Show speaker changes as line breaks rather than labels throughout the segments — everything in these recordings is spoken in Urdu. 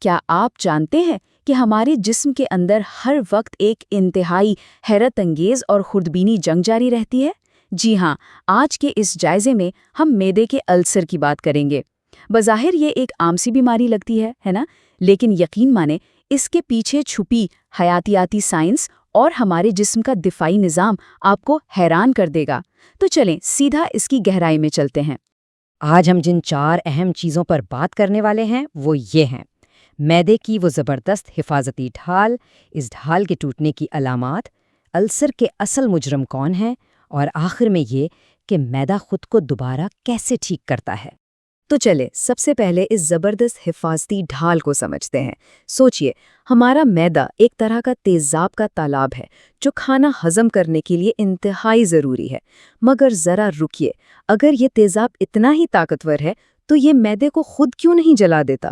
کیا آپ جانتے ہیں کہ ہمارے جسم کے اندر ہر وقت ایک انتہائی حیرت انگیز اور خوردبینی جنگ جاری رہتی ہے؟ جی ہاں، آج کے اس جائزے میں ہم معدے کے السر کی بات کریں گے۔ بظاہر یہ ایک عام سی بیماری لگتی ہے نا؟ لیکن یقین مانیں، اس کے پیچھے چھپی حیاتیاتی سائنس اور ہمارے جسم کا دفاعی نظام آپ کو حیران کر دے گا۔ تو چلیں سیدھا اس کی گہرائی میں چلتے ہیں۔
آج ہم جن 4 اہم چیزوں پر بات کرنے والے ہیں وہ یہ ہیں: معدے کی وہ زبردست حفاظتی ڈھال، اس ڈھال کے ٹوٹنے کی علامات، السر کے اصل مجرم کون ہیں، اور آخر میں یہ کہ معدہ خود کو دوبارہ کیسے ٹھیک کرتا ہے۔
تو چلے سب سے پہلے اس زبردست حفاظتی ڈھال کو سمجھتے ہیں۔ سوچئے، ہمارا معدہ ایک طرح کا تیزاب کا تالاب ہے جو کھانا ہضم کرنے کے لیے انتہائی ضروری ہے۔ مگر ذرا رکیے، اگر یہ تیزاب اتنا ہی طاقتور ہے تو یہ معدے کو خود کیوں نہیں جلا دیتا؟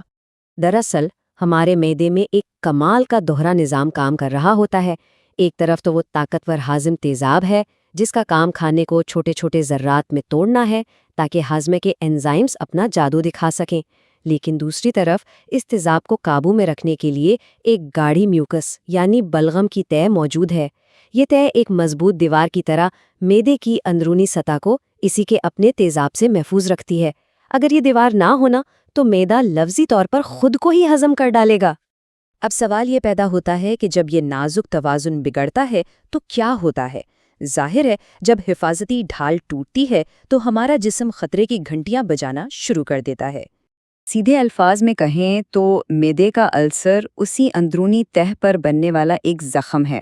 دراصل ہمارے معدے میں ایک کمال کا دوہرا نظام کام کر رہا ہوتا ہے۔ ایک طرف تو وہ طاقتور ہاضم تیزاب ہے جس کا کام کھانے کو چھوٹے چھوٹے ذرات میں توڑنا ہے تاکہ ہاضمے کے انزائمز اپنا جادو دکھا سکیں، لیکن دوسری طرف اس تیزاب کو قابو میں رکھنے کے لیے ایک گاڑھی میوکس یعنی بلغم کی تہہ موجود ہے۔ یہ تہہ ایک مضبوط دیوار کی طرح معدے کی اندرونی سطح کو اسی کے اپنے تیزاب سے محفوظ رکھتی ہے۔ اگر یہ دیوار نہ ہونا تو معدہ لفظی طور پر خود کو ہی ہضم کر ڈالے گا۔
اب سوال یہ پیدا ہوتا ہے کہ جب یہ نازک توازن بگڑتا ہے تو کیا ہوتا ہے؟ ظاہر ہے، جب حفاظتی ڈھال ٹوٹتی ہے تو ہمارا جسم خطرے کی گھنٹیاں بجانا شروع کر دیتا ہے۔ سیدھے الفاظ میں کہیں تو معدے کا السر اسی اندرونی تہہ پر بننے والا ایک زخم ہے۔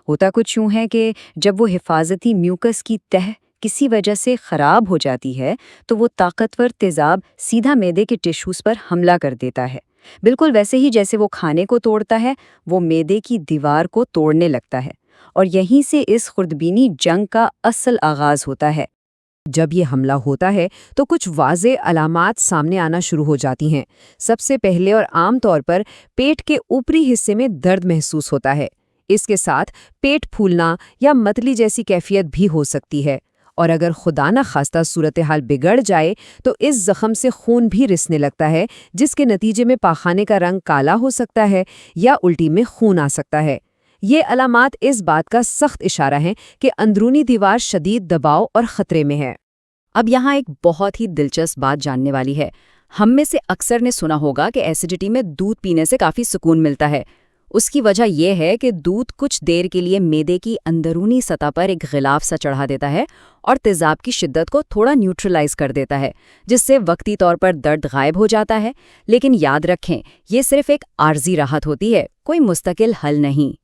ہوتا کچھ یوں ہے کہ جب وہ حفاظتی میوکس کی تہہ کسی وجہ سے خراب ہو جاتی ہے تو وہ طاقتور تیزاب سیدھا معدے کے ٹشوز پر حملہ کر دیتا ہے، بالکل ویسے ہی جیسے وہ کھانے کو توڑتا ہے، وہ معدے کی دیوار کو توڑنے لگتا ہے، اور یہیں سے اس خوردبینی جنگ کا اصل آغاز ہوتا ہے۔
جب یہ حملہ ہوتا ہے تو کچھ واضح علامات سامنے آنا شروع ہو جاتی ہیں۔ سب سے پہلے اور عام طور پر پیٹ کے اوپری حصے میں درد محسوس ہوتا ہے۔ اس کے ساتھ پیٹ پھولنا یا متلی جیسی کیفیت بھی ہو سکتی ہے، اور اگر خدا نہ خواستہ صورتحال بگڑ جائے تو اس زخم سے خون بھی رسنے لگتا ہے، جس کے نتیجے میں پاخانے کا رنگ کالا ہو سکتا ہے یا الٹی میں خون آ سکتا ہے۔ یہ علامات اس بات کا سخت اشارہ ہیں کہ اندرونی دیوار شدید دباؤ اور خطرے میں ہے۔
اب یہاں ایک بہت ہی دلچسپ بات جاننے والی ہے۔ ہم میں سے اکثر نے سنا ہوگا کہ ایسیڈیٹی میں دودھ پینے سے کافی سکون ملتا ہے۔ اس کی وجہ یہ ہے کہ دودھ کچھ دیر کے لیے معدے کی اندرونی سطح پر ایک غلاف سا چڑھا دیتا ہے اور تیزاب کی شدت کو تھوڑا نیوٹرلائز کر دیتا ہے، جس سے وقتی طور پر درد غائب ہو جاتا ہے۔ لیکن یاد رکھیں، یہ صرف ایک عارضی راحت ہوتی ہے، کوئی مستقل حل نہیں۔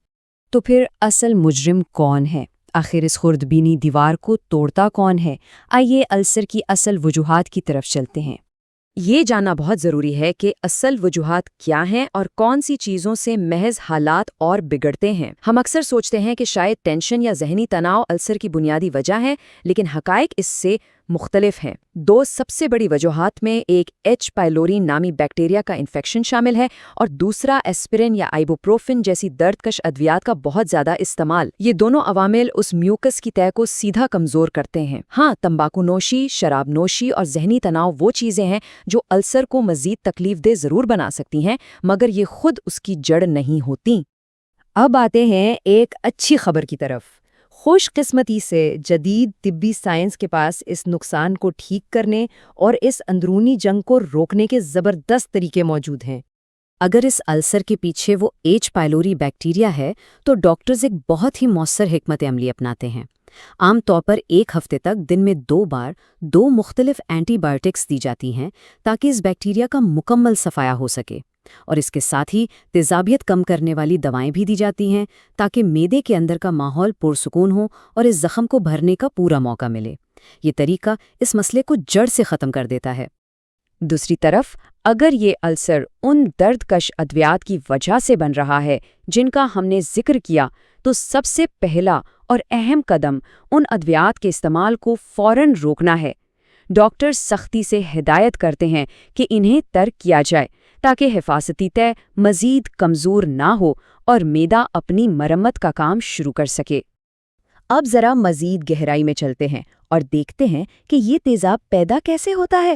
تو پھر اصل مجرم کون ہے؟ آخر اس خوردبینی دیوار کو توڑتا کون ہے؟ آئیے السر کی اصل وجوہات کی طرف چلتے ہیں۔
یہ جاننا بہت ضروری ہے کہ اصل وجوہات کیا ہیں اور کون سی چیزوں سے محض حالات اور بگڑتے ہیں۔ ہم اکثر سوچتے ہیں کہ شاید ٹینشن یا ذہنی تناؤ السر کی بنیادی وجہ ہے، لیکن حقائق اس سے مختلف ہیں۔ 2 سب سے بڑی وجوہات میں ایک ایچ پائلوری نامی بیکٹیریا کا انفیکشن شامل ہے، اور دوسرا ایسپرین یا آئیبوپروفن جیسی درد کش ادویات کا بہت زیادہ استعمال۔ یہ دونوں عوامل اس میوکس کی تہہ کو سیدھا کمزور کرتے ہیں۔ ہاں، تمباکو نوشی، شراب نوشی اور ذہنی تناؤ وہ چیزیں ہیں جو السر کو مزید تکلیف دہ ضرور بنا سکتی ہیں، مگر یہ خود اس کی جڑ نہیں ہوتی۔
اب آتے ہیں ایک اچھی خبر کی طرف۔ خوش قسمتی سے جدید طبی سائنس کے پاس اس نقصان کو ٹھیک کرنے اور اس اندرونی جنگ کو روکنے کے زبردست طریقے موجود ہیں۔
اگر اس السر کے پیچھے وہ ایچ پائلوری بیکٹیریا ہے تو ڈاکٹرز ایک بہت ہی مؤثر حکمت عملی اپناتے ہیں۔ عام طور پر 1 ہفتے تک دن میں 2 بار 2 مختلف اینٹی بائیوٹکس دی جاتی ہیں تاکہ اس بیکٹیریا کا مکمل صفایا ہو سکے، اور اس کے ساتھ ہی تیزابیت کم کرنے والی دوائیں بھی دی جاتی ہیں تاکہ معدے کے اندر کا ماحول پرسکون ہو اور اس زخم کو بھرنے کا پورا موقع ملے۔ یہ طریقہ اس مسئلے کو جڑ سے ختم کر دیتا ہے۔
دوسری طرف، اگر یہ السر ان درد کش ادویات کی وجہ سے بن رہا ہے جن کا ہم نے ذکر کیا، تو سب سے پہلا اور اہم قدم ان ادویات کے استعمال کو فوراً روکنا ہے۔ ڈاکٹر سختی سے ہدایت کرتے ہیں کہ انہیں ترک کیا جائے تاکہ حفاظتی تہہ مزید کمزور نہ ہو اور معدہ اپنی مرمت کا کام شروع کر سکے۔ اب ذرا مزید گہرائی میں چلتے ہیں اور دیکھتے ہیں کہ یہ تیزاب پیدا کیسے ہوتا ہے۔